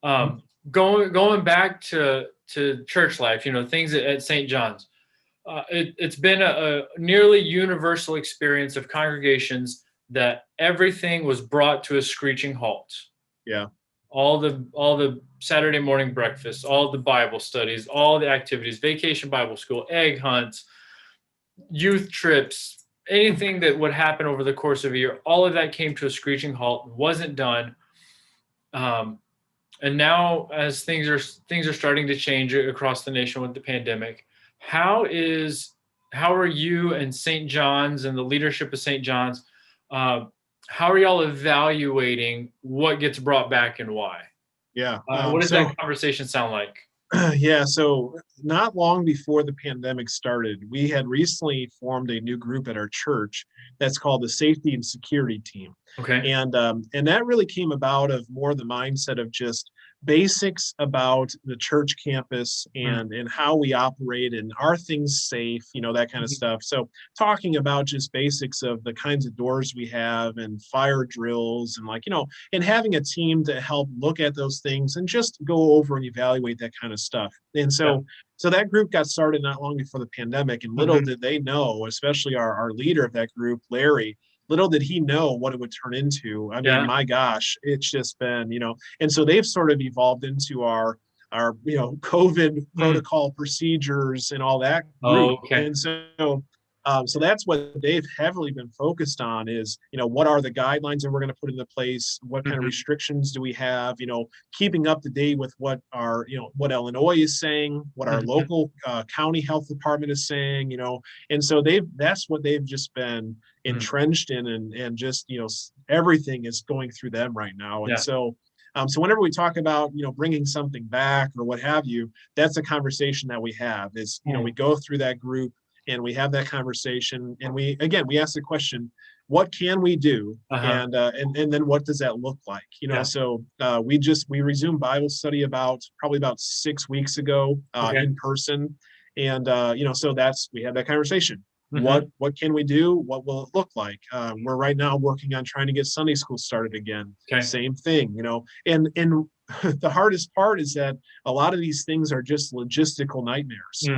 Going back to church life, things at St. John's. It's been a nearly universal experience of congregations that everything was brought to a screeching halt. Yeah. All the Saturday morning breakfasts, all the Bible studies, all the activities, vacation Bible school, egg hunts, youth trips, anything that would happen over the course of a year, all of that came to a screeching halt, wasn't done. And now, as things are starting to change across the nation with the pandemic, how are you and St. John's and the leadership of St. John's? How are y'all evaluating what gets brought back and why? Yeah. What does that conversation sound like? Yeah. So not long before the pandemic started, we had recently formed a new group at our church that's called the Safety and Security Team. Okay. And that really came about of more the mindset of just basics about the church campus and how we operate and are things safe, that kind of stuff. So talking about just basics of the kinds of doors we have and fire drills and and having a team to help look at those things and just go over and evaluate that kind of stuff. And so that group got started not long before the pandemic, and little did they know, especially our leader of that group, Larry, little did he know what it would turn into. I mean, my gosh, it's just been, and so they've sort of evolved into our COVID protocol procedures and all that group. And so that's what they've heavily been focused on is, what are the guidelines that we're going to put into place? What kind of restrictions do we have? Keeping up to date with what our, what Illinois is saying, what our local county health department is saying, and so that's what they've just been entrenched in, and just, everything is going through them right now. And so whenever we talk about, bringing something back or what have you, that's a conversation that we have is, we go through that group and we have that conversation, and we ask the question, what can we do? And then what does that look like? So we resumed Bible study probably about 6 weeks ago in person. And, so we had that conversation. What can we do? What will it look like? We're right now working on trying to get Sunday school started again. Same thing, and the hardest part is that a lot of these things are just logistical nightmares.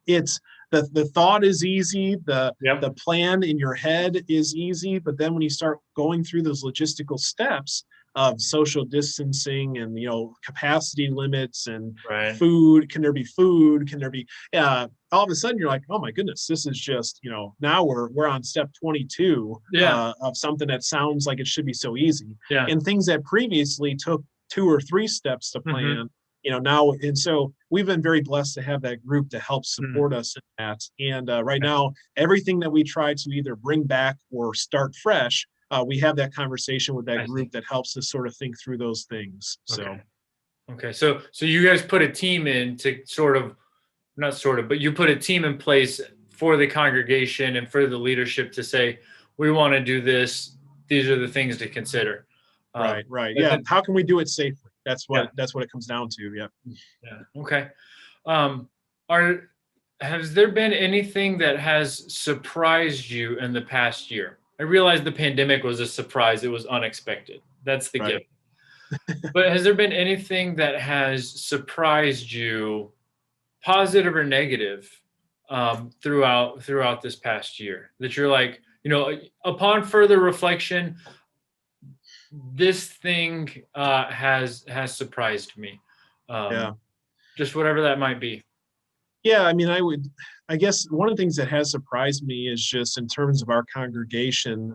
It's the thought is easy, the plan in your head is easy, but then when you start going through those logistical steps of social distancing and capacity limits and food, can there be food, can there be all of a sudden you're like, oh my goodness, this is just now we're on step 22 of something that sounds like it should be so easy, and things that previously took 2 or 3 steps to plan, now. And so we've been very blessed to have that group to help support us in that. And right now, everything that we try to either bring back or start fresh, we have that conversation with that group that helps us sort of think through those things. So you guys put a team in to but you put a team in place for the congregation and for the leadership to say, we want to do this. These are the things to consider. Right. Yeah. How can we do it safely? That's what it comes down to. Yeah. Okay. Has there been anything that has surprised you in the past year? I realize the pandemic was a surprise. It was unexpected. That's the gift. But has there been anything that has surprised you, positive or negative, throughout this past year, that you're like, upon further reflection, this thing has surprised me? Just whatever that might be. Yeah, I mean, I guess one of the things that has surprised me is just in terms of our congregation,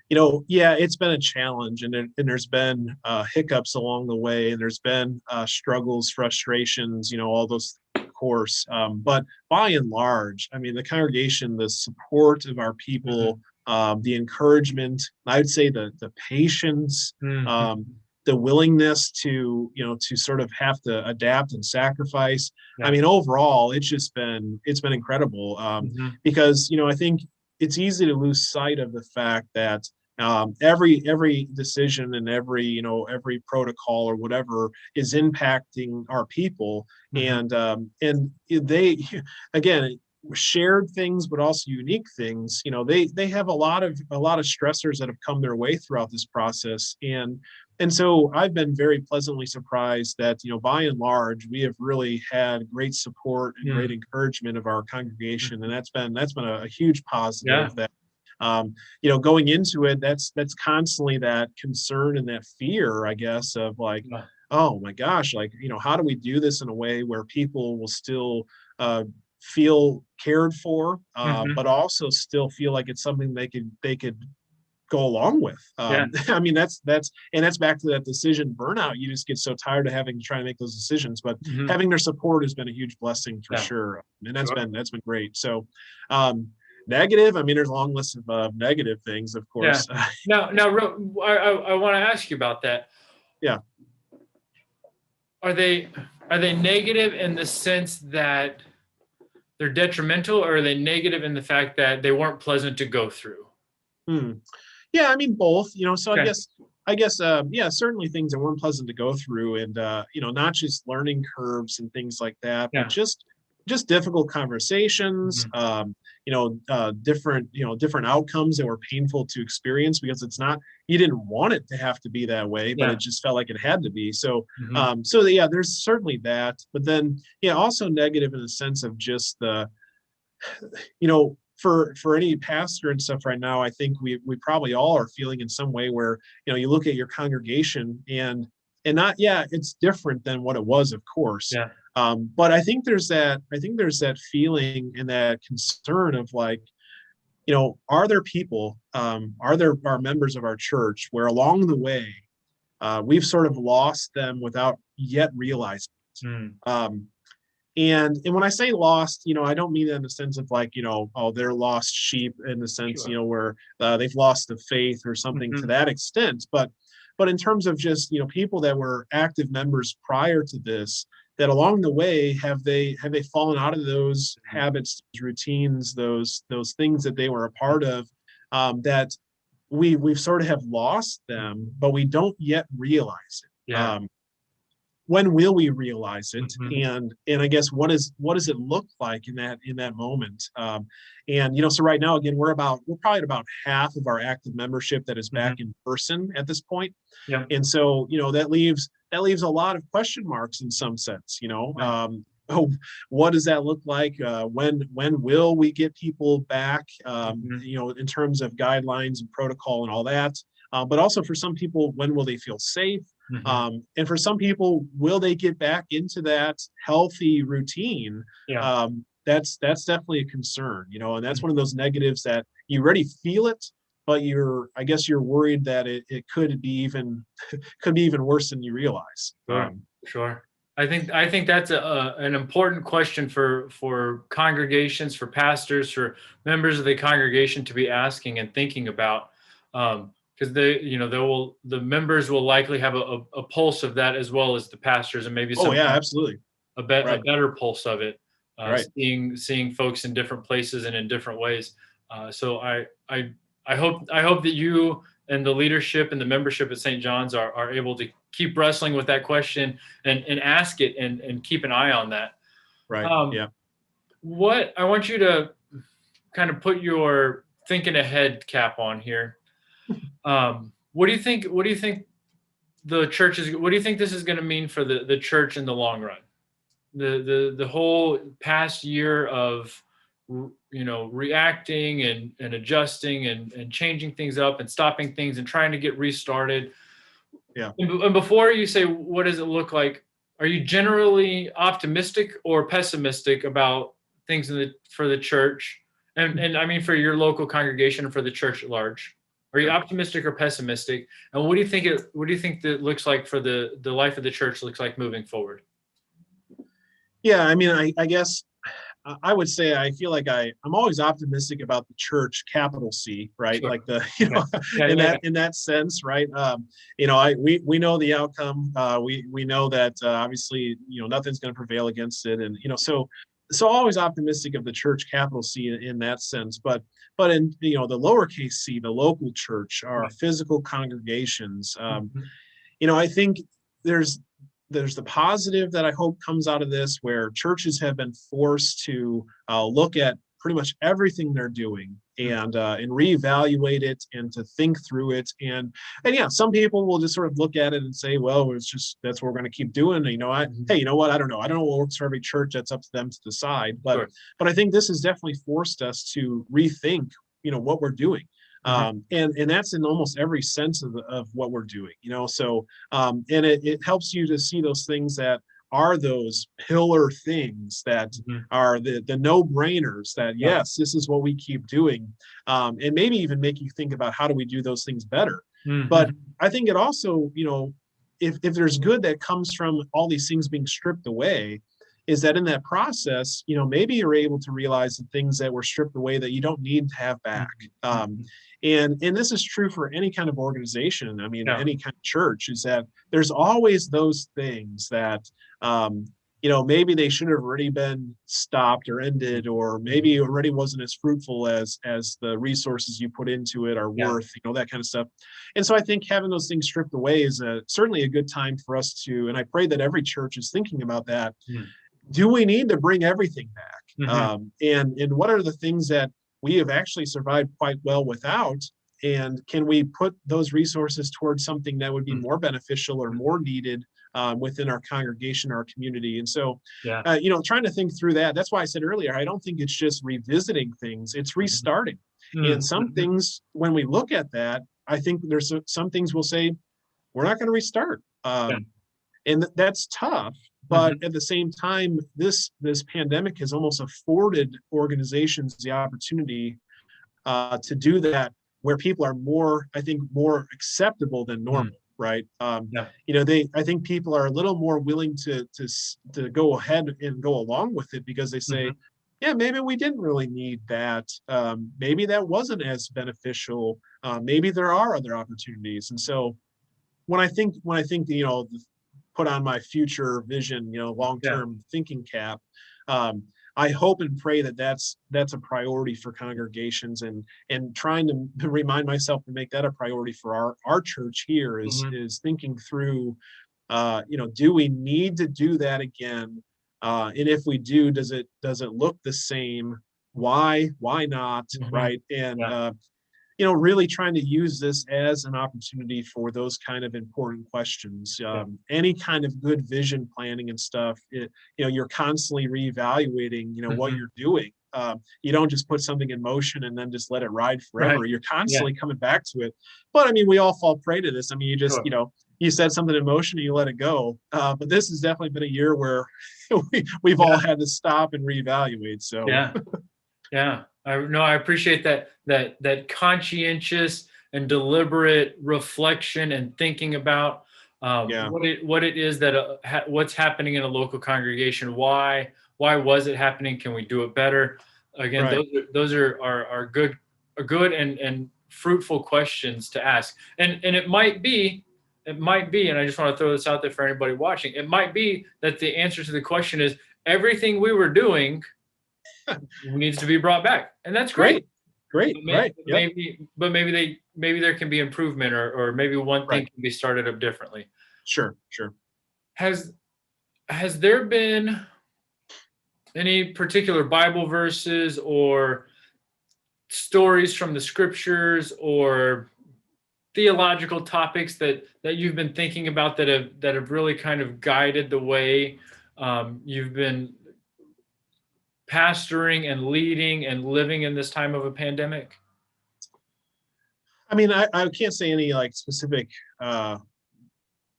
it's been a challenge, and there's been hiccups along the way, and there's been struggles, frustrations, all those, of course. But by and large, I mean, the congregation, the support of our people, the encouragement, I would say the patience, the willingness to sort of have to adapt and sacrifice. I mean, overall, it's been incredible, because I think it's easy to lose sight of the fact that every decision and every protocol or whatever is impacting our people, and they, again, shared things, but also unique things. They have a lot of stressors that have come their way throughout this process, and And so I've been very pleasantly surprised that, by and large, we have really had great support and great encouragement of our congregation. And that's been a huge positive. That going into it, that's constantly that concern and that fear, I guess, of like, oh my gosh, like, how do we do this in a way where people will still feel cared for, but also still feel like it's something they could go along with. I mean, that's back to that decision burnout. You just get so tired of having to try to make those decisions, but having their support has been a huge blessing for sure. And that's been great. So, negative, I mean, there's a long list of negative things, of course. Now, I want to ask you about that. Yeah. Are they negative in the sense that they're detrimental, or are they negative in the fact that they weren't pleasant to go through? Yeah, I mean, both, so I guess, certainly things that weren't pleasant to go through, and, not just learning curves and things like that, but just difficult conversations, different outcomes that were painful to experience, because you didn't want it to have to be that way, but it just felt like it had to be. So, there's certainly that, but then, also negative in the sense of just the, for any pastor and stuff right now, I think we probably all are feeling in some way where, you look at your congregation and it's different than what it was, of course. But I think there's that feeling and that concern of like, are there people, are members of our church where along the way, we've sort of lost them without yet realizing it. And when I say lost, I don't mean that in the sense of like, they're lost sheep in the sense, where they've lost the faith or something to that extent. But in terms of just, people that were active members prior to this, that along the way, have they fallen out of those habits, routines, those things that they were a part of, that we've sort of have lost them, but we don't yet realize it. When will we realize it? And I guess what does it look like in that moment? So right now, again, we're probably at about half of our active membership that is back in person at this point. And so, that leaves a lot of question marks in some sense, what does that look like? When will we get people back, in terms of guidelines and protocol and all that? But also for some people, when will they feel safe? And for some people, will they get back into that healthy routine? That's definitely a concern, and that's one of those negatives that you already feel it, but you're worried that it could be even worse than you realize. Sure. I think that's an important question for congregations, for pastors, for members of the congregation to be asking and thinking about. Because the members will likely have a pulse of that, as well as the pastors, and maybe absolutely a better pulse of it. Seeing folks in different places and in different ways. So I hope that you and the leadership and the membership at St. John's are able to keep wrestling with that question and ask it and keep an eye on that. What I want you to kind of put your thinking ahead cap on here. What do you think the church is? What do you think this is going to mean for the church in the long run? The whole past year of reacting and adjusting and changing things up and stopping things and trying to get restarted. And before you say what does it look like, are you generally optimistic or pessimistic about things for the church? And I mean for your local congregation and for the church at large? Are you optimistic or pessimistic? And what do you think that looks like for the life of the church looks like moving forward? Yeah, I mean, I guess I would say I feel like I'm always optimistic about the church, capital C, right? Like in that sense, right? We know the outcome. We know that obviously nothing's going to prevail against it, and so always optimistic of the church, capital C, in that sense. But in the lowercase c, the local church, our physical congregations. I think there's the positive that I hope comes out of this, where churches have been forced to look at pretty much everything they're doing and reevaluate it and to think through it. And yeah, some people will just sort of look at it and say, well, it's just, that's what we're going to keep doing. And, hey, you know what? I don't know what works for every church. That's up to them to decide. But I think this has definitely forced us to rethink, what we're doing. And that's in almost every sense of what we're doing, so and it helps you to see those things that are those pillar things that are the no-brainers that, yes, this is what we keep doing, and maybe even make you think about how do we do those things better. But I think it also, if there's good that comes from all these things being stripped away, is that in that process, maybe you're able to realize the things that were stripped away that you don't need to have back. And this is true for any kind of organization. I mean, any kind of church, is that there's always those things that, maybe they should have already been stopped or ended, or maybe it already wasn't as fruitful as the resources you put into it are worth, that kind of stuff. And so I think having those things stripped away is certainly a good time for us to, and I pray that every church is thinking about that. Do we need to bring everything back? And what are the things that we have actually survived quite well without? And can we put those resources towards something that would be more beneficial or more needed within our congregation, our community? And so, trying to think through that. That's why I said earlier, I don't think it's just revisiting things, it's restarting. And some things, when we look at that, I think there's some things we'll say, we're not going to restart. And that's tough. But at the same time, this pandemic has almost afforded organizations the opportunity to do that, where people are more acceptable than normal, right? I think people are a little more willing to go ahead and go along with it, because they say, yeah, maybe we didn't really need that. Maybe that wasn't as beneficial. Maybe there are other opportunities. And so when I think put on my future vision, long-term thinking cap, I hope and pray that that's a priority for congregations, and trying to remind myself to make that a priority for our church here is thinking through, do we need to do that again? And if we do, does it look the same? Why not? Right. And really trying to use this as an opportunity for those kind of important questions. Any kind of good vision planning and stuff, you're constantly reevaluating, what you're doing. You don't just put something in motion and then just let it ride forever. You're constantly coming back to it. But I mean, we all fall prey to this. I mean, you just, you set something in motion and you let it go. But this has definitely been a year where we've all had to stop and reevaluate. So I appreciate that conscientious and deliberate reflection and thinking about what it is that what's happening in a local congregation. Why was it happening? Can we do it better? Again, those are good and fruitful questions to ask. And it might be, and I just want to throw this out there for anybody watching. It might be that the answer to the question is everything we were doing needs to be brought back, and that's great. But maybe there can be improvement, or maybe one thing can be started up differently. Sure. Has there been any particular Bible verses or stories from the scriptures or theological topics that you've been thinking about that have really kind of guided the way you've been pastoring and leading and living in this time of a pandemic? I mean, I can't say any specific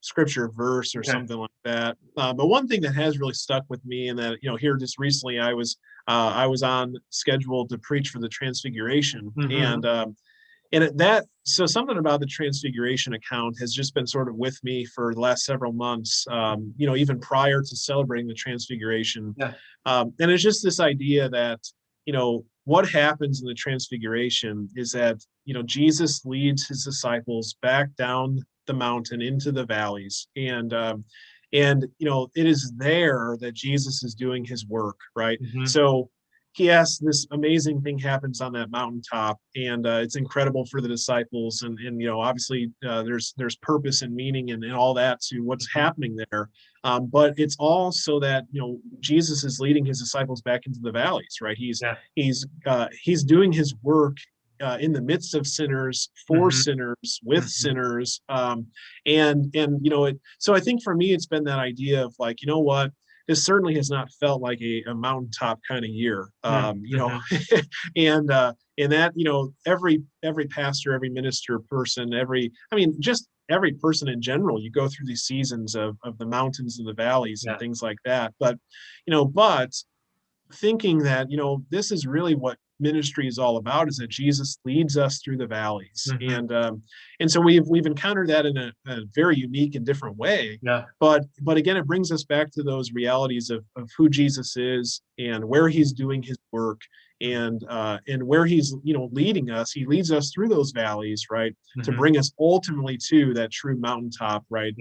scripture verse or something like that. But one thing that has really stuck with me, and that, here just recently I was on schedule to preach for the Transfiguration. So something about the Transfiguration account has just been sort of with me for the last several months, even prior to celebrating the Transfiguration. And it's just this idea that, what happens in the Transfiguration is that, Jesus leads his disciples back down the mountain into the valleys. And it is there that Jesus is doing his work, right? So yes, this amazing thing happens on that mountaintop, and it's incredible for the disciples, and obviously there's purpose and meaning and all that to what's happening there, but it's all so that Jesus is leading his disciples back into the valleys, right? Yeah. He's doing his work in the midst of sinners, for sinners, with sinners, so I think for me it's been that idea of like, what, this certainly has not felt like a mountaintop kind of year, and that every pastor, every minister person, just every person in general, you go through these seasons of the mountains and the valleys and things like that, but thinking that this is really what ministry is all about, is that Jesus leads us through the valleys, and so we've encountered that in a very unique and different way. But again, it brings us back to those realities of who Jesus is and where he's doing his work, and where he's leading us. He leads us through those valleys, right, to bring us ultimately to that true mountaintop, right,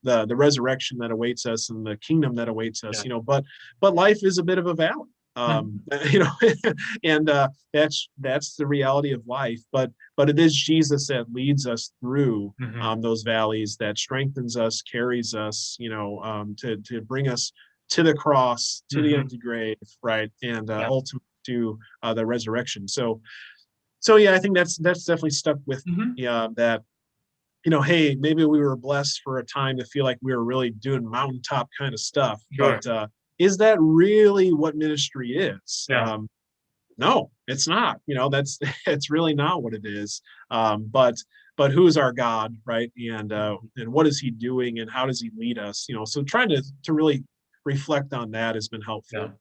the resurrection that awaits us and the kingdom that awaits us. But life is a bit of a valley, and that's the reality of life, but it is Jesus that leads us through those valleys, that strengthens us, carries us, to bring us to the cross, to the empty grave, right, and ultimately to the resurrection. So yeah, I think that's definitely stuck with that. Hey, maybe we were blessed for a time to feel like we were really doing mountaintop kind of stuff, but is that really what ministry is? No, it's not. It's really not what it is. But who is our God, right? And what is he doing, and how does he lead us? So trying to really reflect on that has been helpful.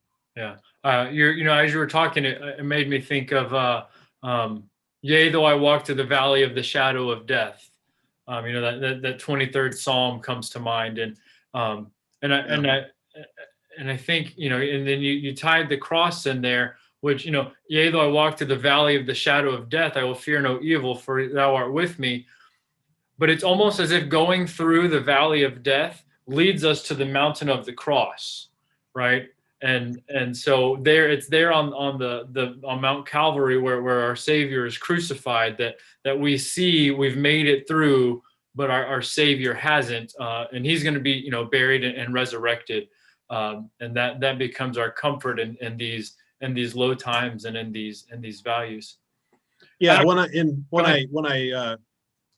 As you were talking, it made me think of yea, though I walk through the valley of the shadow of death. That 23rd Psalm comes to mind, and I think, and then you tied the cross in there, which, yea, though I walk through the valley of the shadow of death, I will fear no evil, for thou art with me. But it's almost as if going through the valley of death leads us to the mountain of the cross, right? And so it's there on Mount Calvary where our Savior is crucified, that we see we've made it through, but our Savior hasn't, and he's going to be buried and resurrected, and that becomes our comfort in these low times and in these values. Yeah, when I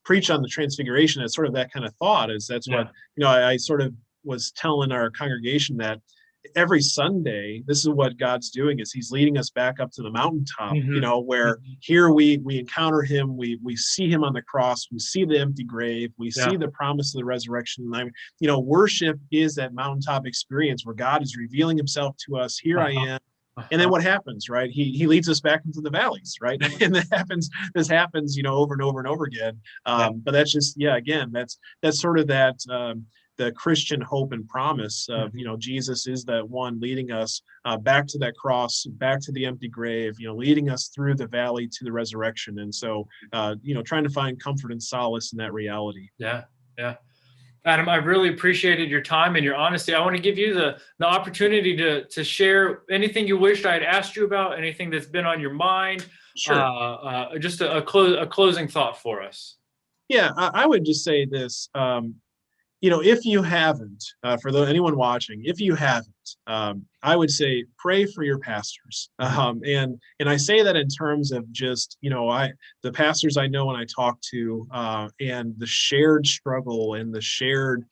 preach on the Transfiguration, it's sort of that kind of thought. That's what I sort of was telling our congregation, that every Sunday, this is what God's doing, is he's leading us back up to the mountaintop, where here we encounter him, we see him on the cross, we see the empty grave, we see the promise of the resurrection. Worship is that mountaintop experience where God is revealing himself to us. Here I am. And then what happens, right? He leads us back into the valleys, right? And this happens, over and over and over again. But that's just, again, that's sort of that, the Christian hope and promise of, Jesus is that one leading us back to that cross, back to the empty grave, leading us through the valley to the resurrection. And so, trying to find comfort and solace in that reality. Yeah. Adam, I really appreciated your time and your honesty. I want to give you the opportunity to share anything you wished I had asked you about, anything that's been on your mind. Sure. Just a closing thought for us. Yeah, I would just say this. If you haven't, for anyone watching, if you haven't, I would say pray for your pastors. And I say that in terms of just, the pastors I know and I talk to, and the shared struggle and the shared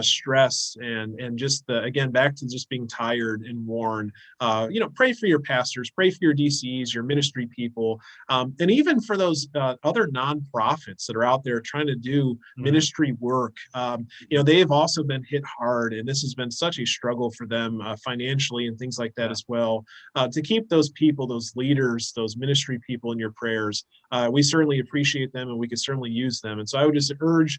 stress and just again, back to just being tired and worn. Pray for your pastors, pray for your DCs, your ministry people, and even for those other nonprofits that are out there trying to do ministry work. They've also been hit hard, and this has been such a struggle for them financially and things like that as well. To keep those people, those leaders, those ministry people in your prayers. We certainly appreciate them, and we could certainly use them. And so I would just urge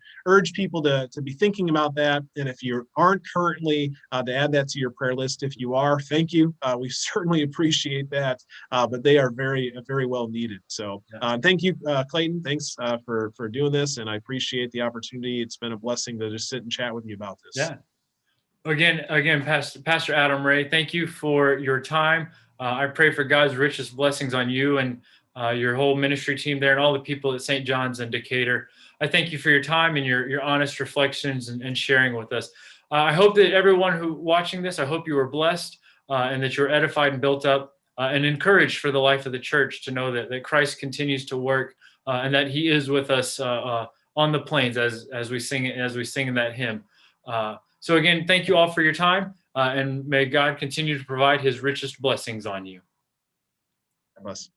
people to be thinking about that. And if you aren't currently, to add that to your prayer list. If you are, thank you. We certainly appreciate that. But they are very, very well needed. So thank you, Clayton. Thanks for doing this. And I appreciate the opportunity. It's been a blessing to just sit and chat with you about this. Yeah. Again, Pastor Adam Ray, thank you for your time. I pray for God's richest blessings on you and your whole ministry team there and all the people at St. John's and Decatur. I thank you for your time and your honest reflections and sharing with us. I hope that everyone who watching this, I hope you were blessed and that you're edified and built up and encouraged for the life of the church to know that Christ continues to work and that He is with us on the plains as we sing in that hymn. So again, thank you all for your time, and may God continue to provide His richest blessings on you. God bless.